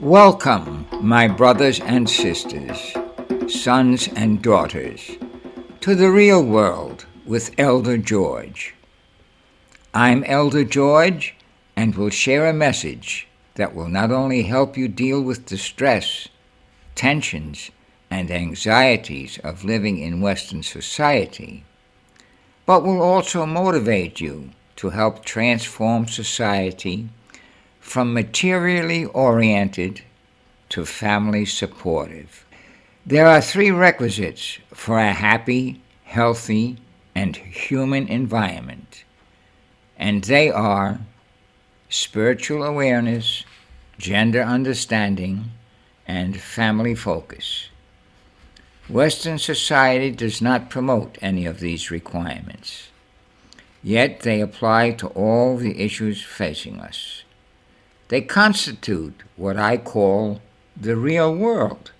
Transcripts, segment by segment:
Welcome, my brothers and sisters, sons and daughters, to the real world with Elder George. I'm Elder George and will share a message that will not only help you deal with the stress, tensions, and anxieties of living in Western society, but will also motivate you to help transform society from materially oriented to family supportive. There are three requisites for a happy, healthy, and human environment, and they are spiritual awareness, gender understanding, and family focus. Western society does not promote any of these requirements, yet they apply to all the issues facing us. They constitute what I call the real world,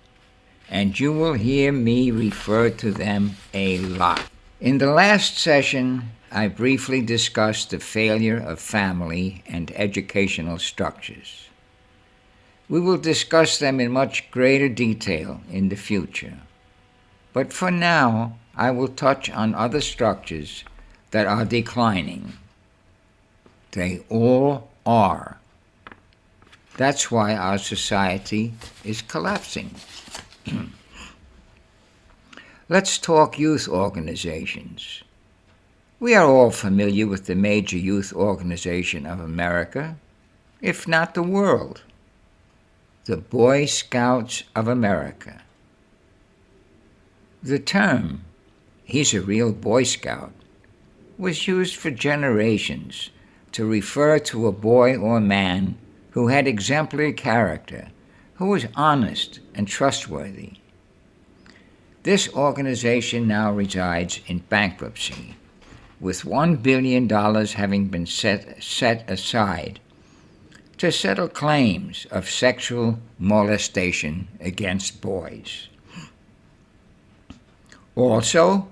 and you will hear me refer to them a lot. In the last session, I briefly discussed the failure of family and educational structures. We will discuss them in much greater detail in the future, but for now, I will touch on other structures that are declining. They all are. That's why our society is collapsing. Let's talk youth organizations. We are all familiar with the major youth organization of America, if not the world, the Boy Scouts of America. The term, "he's a real Boy Scout," was used for generations to refer to a boy or man who had exemplary character, who was honest and trustworthy. This organization now resides in bankruptcy, with $1 billion having been set aside to settle claims of sexual molestation against boys. Also,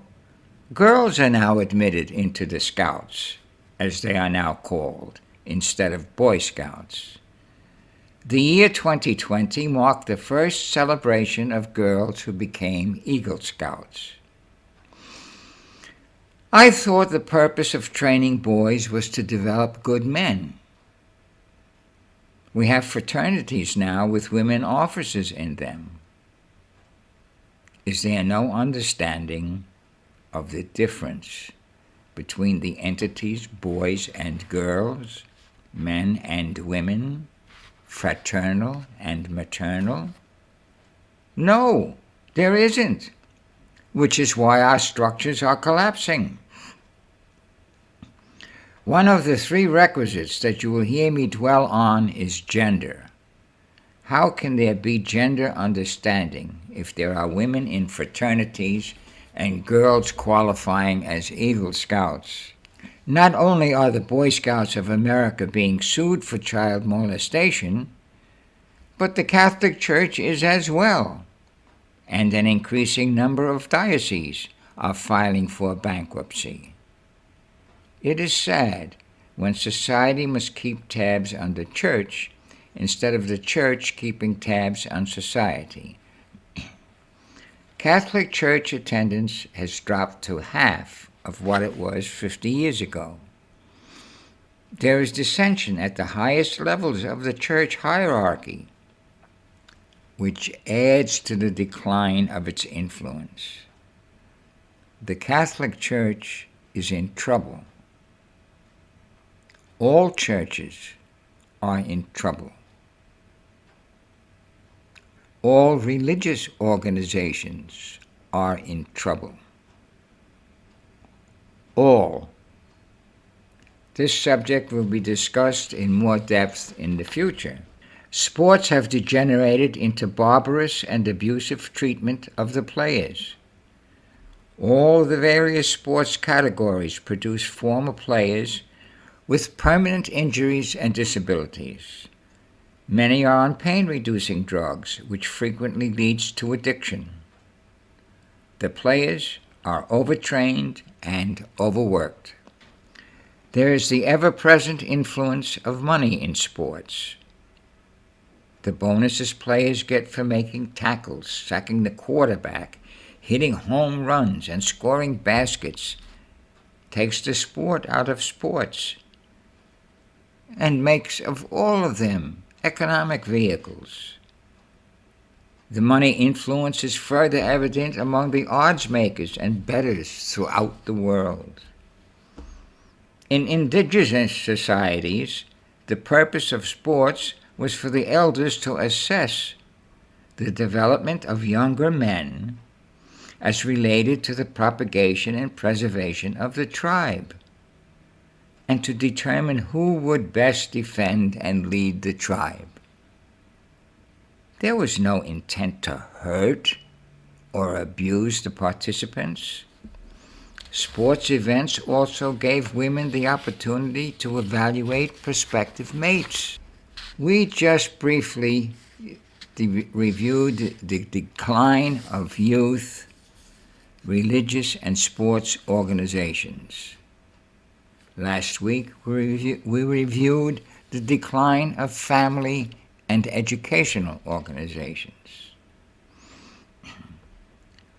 girls are now admitted into the Scouts, as they are now called, instead of Boy Scouts. The year 2020 marked the first celebration of girls who became Eagle Scouts. I thought the purpose of training boys was to develop good men. We have fraternities now with women officers in them. Is there no understanding of the difference between the entities boys and girls, men and women, fraternal and maternal? No, there isn't, which is why our structures are collapsing. One of the three requisites that you will hear me dwell on is gender. How can there be gender understanding if there are women in fraternities and girls qualifying as Eagle Scouts? Not only are the Boy Scouts of America being sued for child molestation, but the Catholic Church is as well, and an increasing number of dioceses are filing for bankruptcy. It is sad when society must keep tabs on the church instead of the church keeping tabs on society. Catholic Church attendance has dropped to half of what it was 50 years ago. There is dissension at the highest levels of the church hierarchy, which adds to the decline of its influence. The Catholic Church is in trouble. All churches are in trouble. All religious organizations are in trouble. All. This subject will be discussed in more depth in the future. Sports have degenerated into barbarous and abusive treatment of the players. All the various sports categories produce former players with permanent injuries and disabilities. Many are on pain-reducing drugs, which frequently leads to addiction. The players are overtrained and overworked. There is the ever-present influence of money in sports. The bonuses players get for making tackles, sacking the quarterback, hitting home runs, and scoring baskets takes the sport out of sports and makes of all of them economic vehicles. The money influence is further evident among the odds makers and bettors throughout the world. In indigenous societies, the purpose of sports was for the elders to assess the development of younger men as related to the propagation and preservation of the tribe, and to determine who would best defend and lead the tribe. There was no intent to hurt or abuse the participants. Sports events also gave women the opportunity to evaluate prospective mates. We just briefly reviewed the decline of youth, religious, and sports organizations. Last week, we reviewed the decline of family and educational organizations.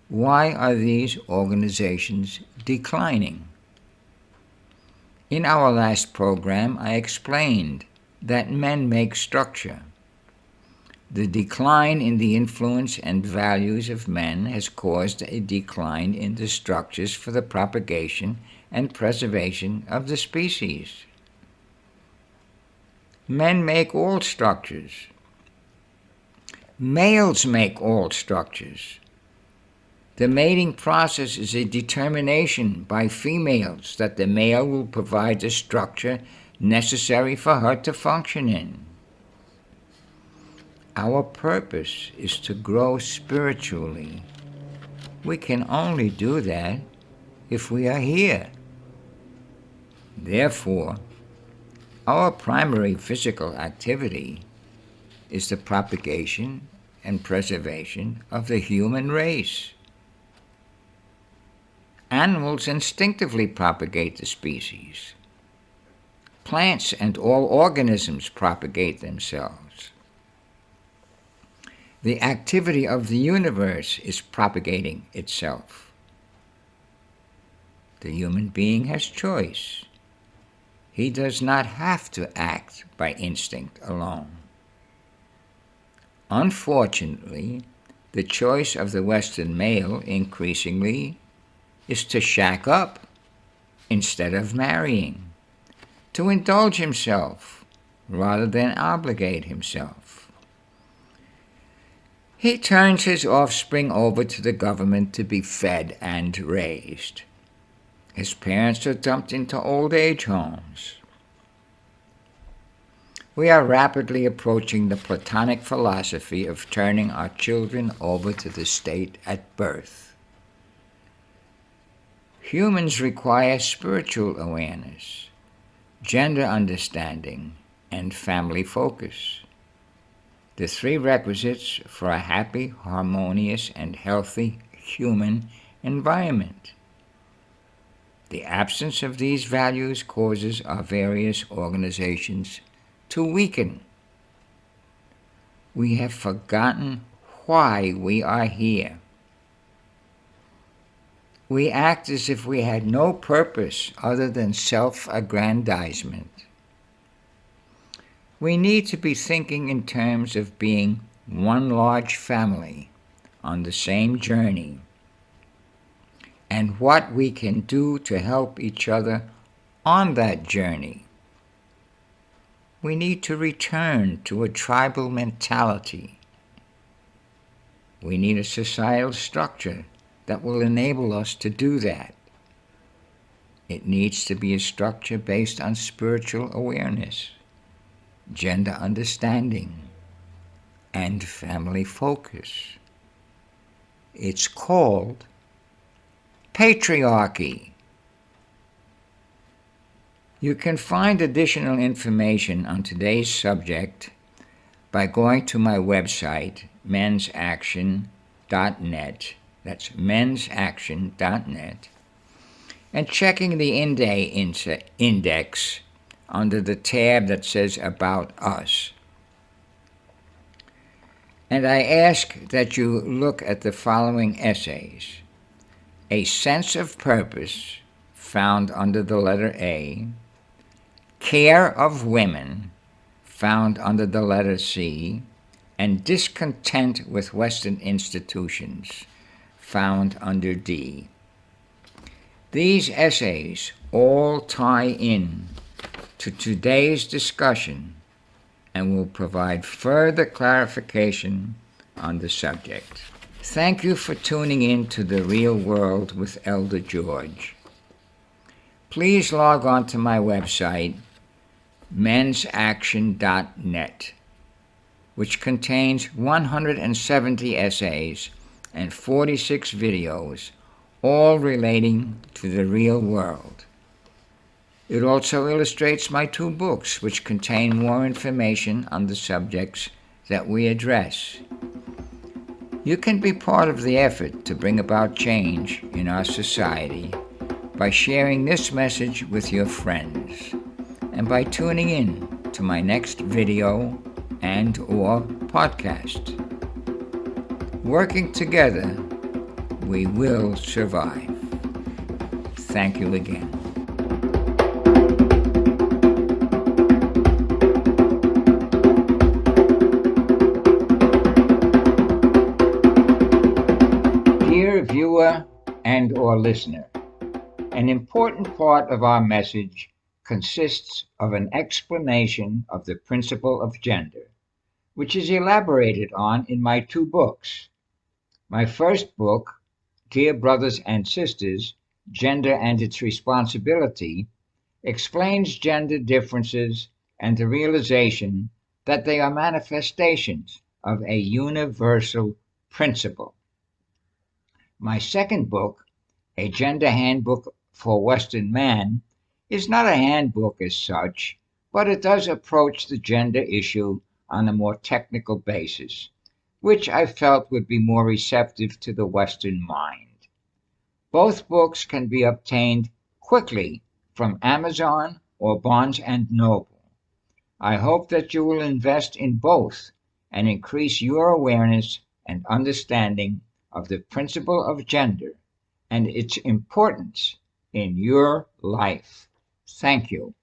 Why are these organizations declining? In our last program, I explained that men make structure. The decline in the influence and values of men has caused a decline in the structures for the propagation and preservation of the species. Men make all structures. Males make all structures. The mating process is a determination by females that the male will provide the structure necessary for her to function in. Our purpose is to grow spiritually. We can only do that if we are here. Therefore, our primary physical activity is the propagation and preservation of the human race. Animals instinctively propagate the species. Plants and all organisms propagate themselves. The activity of the universe is propagating itself. The human being has choice. He does not have to act by instinct alone. Unfortunately, the choice of the Western male increasingly is to shack up instead of marrying, to indulge himself rather than obligate himself. He turns his offspring over to the government to be fed and raised. His parents are dumped into old age homes. We are rapidly approaching the Platonic philosophy of turning our children over to the state at birth. Humans require spiritual awareness, gender understanding, and family focus. The three requisites for a happy, harmonious, and healthy human environment. The absence of these values causes our various organizations to weaken. We have forgotten why we are here. We act as if we had no purpose other than self-aggrandizement. We need to be thinking in terms of being one large family on the same journey, and what we can do to help each other on that journey. We need to return to a tribal mentality. We need a societal structure that will enable us to do that. It needs to be a structure based on spiritual awareness, gender understanding, and family focus. It's called patriarchy. You can find additional information on today's subject by going to my website, mensaction.net. That's mensaction.net. And checking the index under the tab that says About Us. And I ask that you look at the following essays: A Sense of Purpose, found under the letter A; Care of Women, found under the letter C; and Discontent with Western Institutions, found under D. These essays all tie in to today's discussion and will provide further clarification on the subject. Thank you for tuning in to The Real World with Elder George. Please log on to my website, mensaction.net, which contains 170 essays and 46 videos, all relating to the real world. It also illustrates my 2 books, which contain more information on the subjects that we address. You can be part of the effort to bring about change in our society by sharing this message with your friends and by tuning in to my next video and/or podcast. Working together, we will survive. Thank you again. Dear viewer and/or listener, an important part of our message consists of an explanation of the principle of gender, which is elaborated on in my 2 books. My first book, Dear Brothers and Sisters, Gender and Its Responsibility, explains gender differences and the realization that they are manifestations of a universal principle. My second book, A Gender Handbook for Western Man, is not a handbook as such, but it does approach the gender issue on a more technical basis, which I felt would be more receptive to the Western mind. Both books can be obtained quickly from Amazon or Barnes & Noble. I hope that you will invest in both and increase your awareness and understanding of the principle of gender and its importance in your life. Thank you.